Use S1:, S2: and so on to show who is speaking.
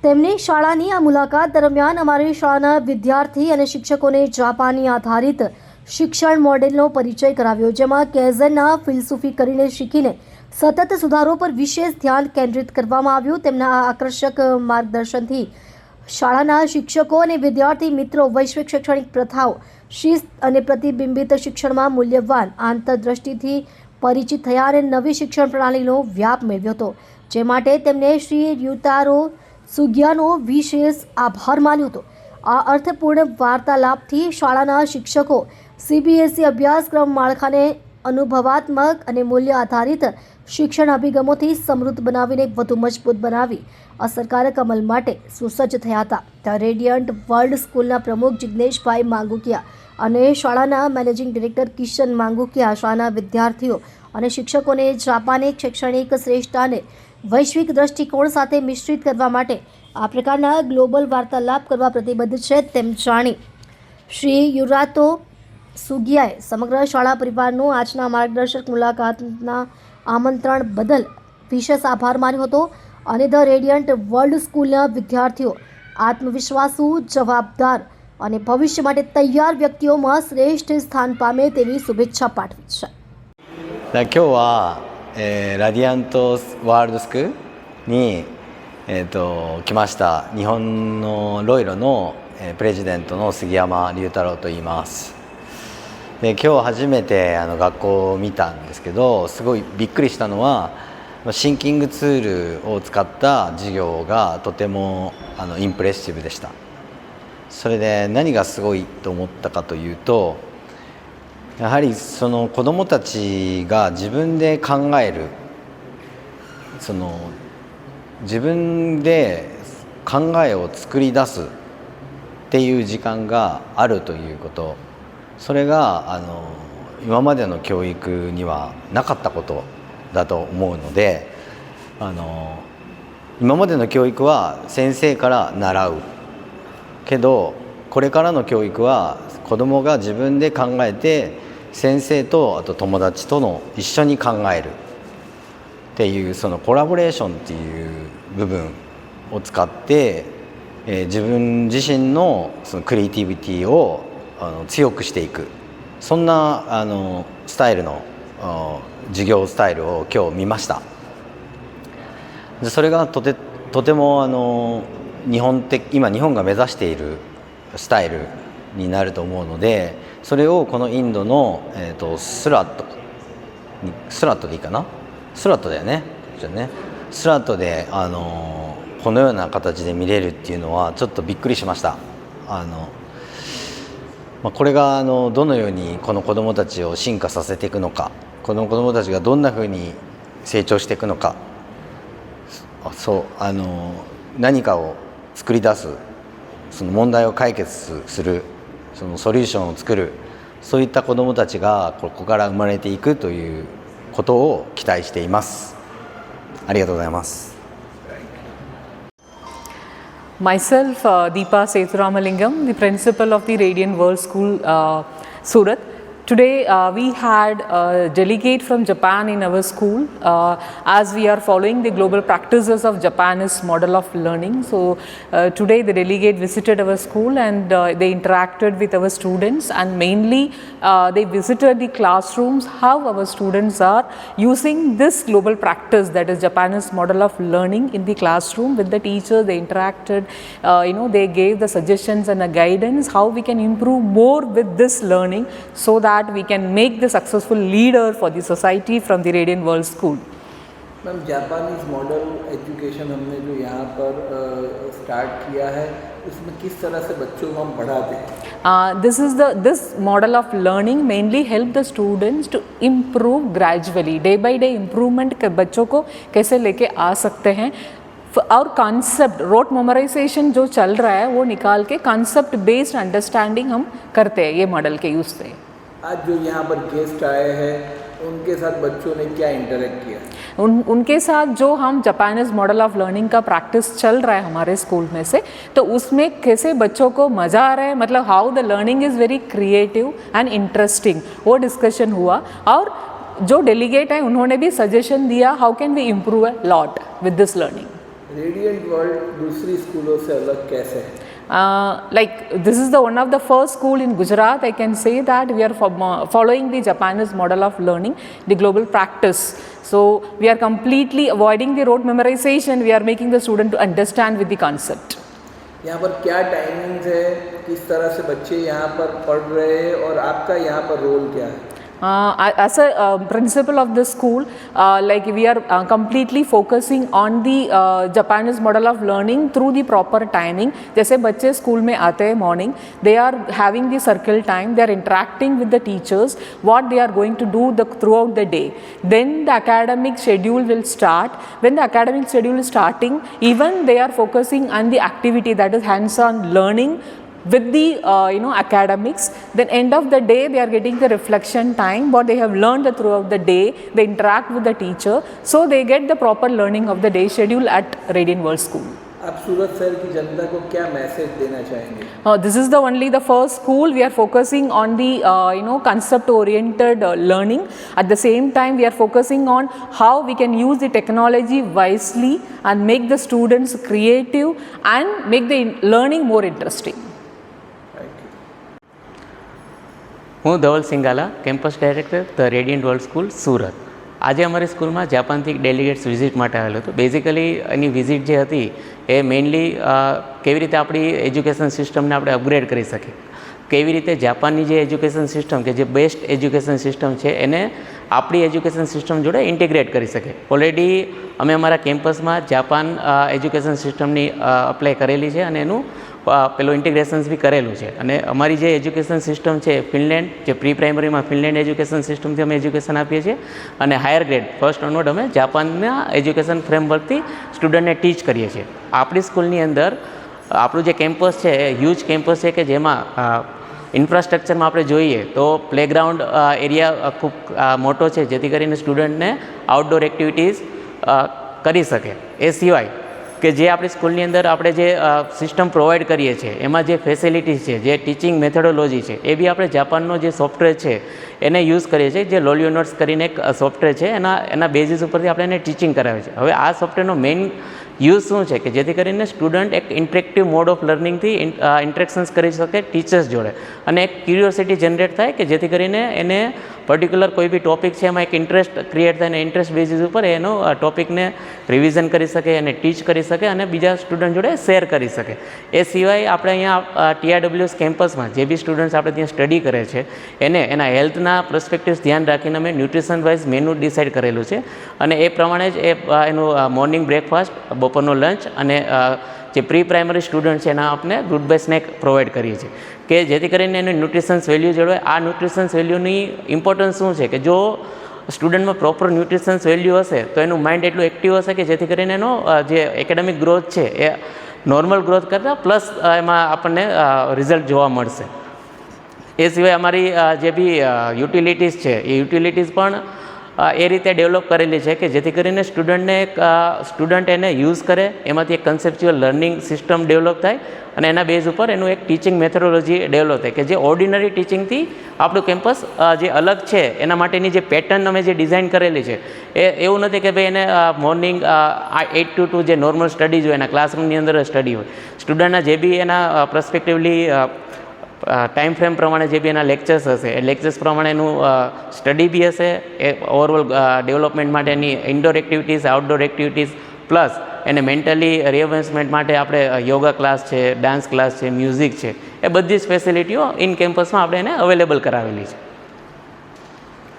S1: તેમની શાળાની આ મુલાકાત દરમિયાન અમારી શાળાના વિદ્યાર્થી અને શિક્ષકોને જાપાની આધારિત શિક્ષણ મોડેલનો પરિચય કરાવ્યો, જેમાં કેઝનના ફિલસૂફી કરીને શીખીને સતત સુધારો પર વિશેષ ધ્યાન કેન્દ્રિત કરવામાં આવ્યું. તેમના આ આકર્ષક માર્ગદર્શનથી શાળાના શિક્ષકો અને વિદ્યાર્થી મિત્રો વૈશ્વિક શૈક્ષણિક પ્રથાઓ, શિસ્ત અને પ્રતિબિંબિત શિક્ષણમાં મૂલ્યવાન આંતરદ્રષ્ટિથી પરિચિત થયા અને નવી શિક્ષણ પ્રણાલીનો વ્યાપ મેળવ્યો હતો, જે માટે તેમને શ્રી યુતારો સુગિયાનો વિશેષ આભાર માન્યો હતો. આ અર્થપૂર્ણ વાર્તાલાપથી શાળાના શિક્ષકો સીબીએસઈ અભ્યાસક્રમ માળખાને અનુભવાત્મક અને મૂલ્ય આધારિત શિક્ષણ અભિગમોથી સમૃદ્ધ બનાવીને વધુ મજબૂત બનાવી અસરકારક અમલ માટે સુસજ્જ થયા હતા. ધ રેડિયન્ટ વર્લ્ડ સ્કૂલના પ્રમુખ જિગ્નેશભાઈ માંગુકિયા અને શાળાના મેનેજિંગ ડિરેક્ટર કિશન માંગુકિયા શાળાના વિદ્યાર્થીઓ અને શિક્ષકોને જાપાની શૈક્ષણિક શ્રેષ્ઠતાને વૈશ્વિક દ્રષ્ટિકોણ સાથે મિશ્રિત કરવા માટે આ પ્રકારના ગ્લોબલ વાર્તાલાપ કરવા પ્રતિબદ્ધ છે તેમ જાણી શ્રી યુરાતો સુગિયાએ સમગ્ર શાળા પરિવારનો આજના માર્ગદર્શક મુલાકાતના આમંત્રણ બદલ વિશેષ આભાર માન્યો હતો અને ધ રેડિયન્ટ વર્લ્ડ સ્કૂલના વિદ્યાર્થીઓ આત્મવિશ્વાસુ, જવાબદાર અને ભવિષ્ય માટે તૈયાર વ્યક્તિઓમાં શ્રેષ્ઠ સ્થાન પામે તેવી શુભેચ્છા પાઠવી છે.
S2: 今日は、ラディアントワールドスクールに、来ました日本のロイロの、プレジデントの杉山龍太郎と言います。で今日初めて学校を見たんですけど、すごいびっくりしたのはシンキングツールを使った授業がとてもインプレッシブでした。それで何がすごいと思ったかというと、やはりその子どもたちが自分で考える、自分で考えを作り出すっていう時間があるということ、それが今までの教育にはなかったことだと思うので、今までの教育は先生から習うけど、これからの教育は子どもが自分で考えて先生とあと友達との一緒に考えるっていうそのコラボレーションっていう部分を使って、自分自身のそのクリエイティビティを強くしていく、そんなスタイルの授業スタイルを今日見ました。でそれがとても今日本が目指しているスタイルになると思うので、それをこのインドの、スラットでいいかな、スラットだよね、スラットで、このような形で見れるっていうのはちょっとびっくりしました。これがどのようにこの子どもたちを進化させていくのか、この子どもたちがどんなふうに成長していくのか、何かを作り出す、その問題を解決する、そのソリューションを作る、そういった子どもたちがここから生まれていくということを期待しています。ありがとうございます。
S3: Myself, Deepa Seturamalingam, the principal of the Radiant World School, Surat. Today we had a delegate from Japan in our school, as we are following the global practices of Japanese model of learning. So today the delegate visited our school and they interacted with our students, and mainly they visited the classrooms, how our students are using this global practice, that is Japanese model of learning, in the classroom with the teachers. They interacted, they gave the suggestions and the guidance how we can improve more with this learning, so that we can make the successful leader for the society from the Radiant World School.
S4: Ma'am, Japanese model education हमने जो यहाँ पर start किया है, उसमें किस तरह से बच्चों को हम पढ़ाते हैं?
S3: This model of learning mainly help the students to improve gradually, day by day improvement बच्चों को कैसे लेके आ सकते हैं, और कॉन्सेप्ट रोट मेमोराइजेशन जो चल रहा है वो निकाल के कॉन्सेप्ट बेस्ड अंडरस्टैंडिंग हम करते हैं ये मॉडल के यूज़ से.
S4: आज जो यहाँ पर गेस्ट आए हैं, उनके साथ बच्चों ने क्या इंटरेक्ट किया?
S3: उनके साथ जो हम जापानीज मॉडल ऑफ लर्निंग का प्रैक्टिस चल रहा है हमारे स्कूल में से, तो उसमें कैसे बच्चों को मज़ा आ रहा है, मतलब how the learning is very creative and interesting, वो डिस्कशन हुआ. और जो डेलीगेट है उन्होंने भी सजेशन दिया how can we improve a lot with this learning.
S4: Radiant world दूसरी स्कूलों से अलग कैसे है?
S3: Like this is the one of the first school in Gujarat. I can say that we are following the Japanese model of learning, the global practice. So we are completely avoiding the rote memorization. We are making the student to understand with the concept.
S4: यहाँ पर क्या timings है, किस तरह से बच्चे यहाँ पर पढ़ रहे हैं और आपका यहाँ पर रोल क्या है?
S3: As a principal of the school, like we are completely focusing on the Japanese model of learning through the proper timing. जैसे बच्चे स्कूल में आते हैं morning, they are having the circle time, they are interacting with the teachers, what they are going to do throughout the day. Then the academic schedule will start. When the academic schedule is starting, even they are focusing on the activity, that is hands-on learning with the academics. Then end of the day they are getting the reflection time, what they have learned throughout the day. They interact with the teacher, so they get the proper learning of the day schedule at Radiant World School.
S4: आप सूरत शहर की जनता को क्या message देना चाहेंगे?
S3: This is the first school we are focusing on the concept oriented learning. At the same time we are focusing on how we can use the technology wisely and make the students creative and make the learning more interesting.
S5: હું Dhaval Singala, campus director the radiant world school Surat. આજે અમારી સ્કૂલમાં જાપાનથી delegates visit માટે આવેલો હતો. Basically એની visit જે હતી એ mainly કેવી રીતે આપણી એજ્યુકેશન સિસ્ટમને આપણે અપગ્રેડ કરી શકીએ, કેવી રીતે જાપાનની જે એજ્યુકેશન સિસ્ટમ કે જે બેસ્ટ એજ્યુકેશન સિસ્ટમ છે એને આપણી એજ્યુકેશન સિસ્ટમ જોડે ઇન્ટિગ્રેટ કરી શકે. ઓલરેડી અમે અમારા કેમ્પસમાં જાપાન એજ્યુકેશન સિસ્ટમની અપ્લાય કરેલી છે અને એનું પેલું ઇન્ટિગ્રેશન્સ બી કરેલું છે. અને અમારી જે એજ્યુકેશન સિસ્ટમ છે ફિનલેન્ડ, જે પ્રી પ્રાઇમરીમાં ફિનલેન્ડ એજ્યુકેશન સિસ્ટમથી અમે એજ્યુકેશન આપીએ છીએ અને હાયર ગ્રેડ ફર્સ્ટ ઓનવર્ડ અમે જાપાનના એજ્યુકેશન ફ્રેમવર્કથી સ્ટુડન્ટને ટીચ કરીએ છીએ. આપણી સ્કૂલની અંદર આપણું જે કેમ્પસ છે એ હ્યુજ કેમ્પસ છે કે જેમાં ઇન્ફ્રાસ્ટ્રક્ચરમાં આપણે જોઈએ તો પ્લેગ્રાઉન્ડ એરિયા ખૂબ મોટો છે, જેથી કરીને સ્ટુડન્ટને આઉટડોર એક્ટિવિટીઝ કરી શકે. એ સિવાય કે જે આપણી સ્કૂલની અંદર આપણે જે સિસ્ટમ પ્રોવાઈડ કરીએ છીએ એમાં જે ફેસિલિટીઝ છે, જે ટીચિંગ મેથોડોલોજી છે, એ બી આપણે જાપાનનો જે સોફ્ટવેર છે એને યુઝ કરીએ છીએ, જે લોલિયોનર્સ કરીને એક સોફ્ટવેર છે એના બેઝિસ ઉપરથી આપણે એને ટીચિંગ કરાવે છે. હવે આ સોફ્ટવેરનો મેઇન યુઝ શું છે કે જેથી કરીને સ્ટુડન્ટ એક ઇન્ટરેક્ટિવ મોડ ઓફ લર્નિંગથી ઇન્ટરેક્શન્સ કરી શકે ટીચર્સ જોડે અને એક ક્યુરિયોસિટી જનરેટ થાય કે જેથી કરીને એને પર્ટિક્યુલર કોઈ બી ટોપિક છે એમાં એક ઇન્ટરેસ્ટ ક્રિએટ થાય અને ઇન્ટરેસ્ટ બેઝિસ ઉપર એનો ટોપિકને રિવિઝન કરી શકે અને ટીચ કરી શકે અને બીજા સ્ટુડન્ટ જોડે શેર કરી શકે. એ સિવાય આપણે અહીંયા TRWS કેમ્પસમાં જે બી સ્ટુડન્ટ્સ આપણે ત્યાં સ્ટડી કરે છે એને એના હેલ્થના પર્સપેક્ટિવ્સ ધ્યાન રાખીને અમે ન્યુટ્રિશન વાઇઝ મેનુ ડિસાઇડ કરેલું છે અને એ પ્રમાણે જ એનું મોર્નિંગ બ્રેકફાસ્ટ, બપોરનો લંચ અને જે પ્રી પ્રાઇમરી સ્ટુડન્ટ છે એના આપણે ગુડ બાય સ્નેક પ્રોવાઈડ કરીએ છીએ કે જેથી કરીને એનું ન્યુટ્રિશન્સ વેલ્યુ જળવાય. આ ન્યુટ્રિશન્સ વેલ્યુની ઇમ્પોર્ટન્સ શું છે કે જો સ્ટુડન્ટમાં પ્રોપર ન્યુટ્રિશન્સ વેલ્યુ હશે તો એનું માઇન્ડ એટલું એક્ટિવ હશે કે જેથી કરીને એનો જે એકેડેમિક ગ્રોથ છે એ નોર્મલ ગ્રોથ કરતાં પ્લસ એમાં આપણને રિઝલ્ટ જોવા મળશે. એ સિવાય અમારી જે બી યુટિલિટીઝ છે એ યુટિલિટીઝ પણ એ રીતે ડેવલપ કરેલી છે કે જેથી કરીને સ્ટુડન્ટ એને યુઝ કરે, એમાંથી એક કન્સેપ્ચ્યુઅલ લર્નિંગ સિસ્ટમ ડેવલપ થાય અને એના બેઝ ઉપર એનું એક ટીચિંગ મેથોડોલોજી ડેવલપ થાય કે જે ઓર્ડિનરી ટીચિંગથી આપણું કેમ્પસ જે અલગ છે એના માટેની જે પેટર્ન અમે જે ડિઝાઇન કરેલી છે એ એવું નથી કે ભાઈ એને મોર્નિંગ 8 to 2 જે નોર્મલ સ્ટડીઝ હોય એના ક્લાસરૂમની અંદર સ્ટડી હોય. સ્ટુડન્ટના જે બી એના પર્સપેક્ટિવલી ટાઈમ ફ્રેમ પ્રમાણે જે બી એના લેક્ચર્સ હશે એ લેક્ચર્સ પ્રમાણેનું સ્ટડી બી હશે. એ ઓવરઓલ ડેવલપમેન્ટ માટેની indoor activities, outdoor activities plus એને મેન્ટલી રિએન્ફોર્સમેન્ટ માટે આપણે યોગા ક્લાસ છે, ડાન્સ ક્લાસ છે, મ્યુઝિક છે, એ બધી જ ફેસિલિટીઓ ઇન કેમ્પસમાં આપણે એને અવેલેબલ કરાવેલી છે.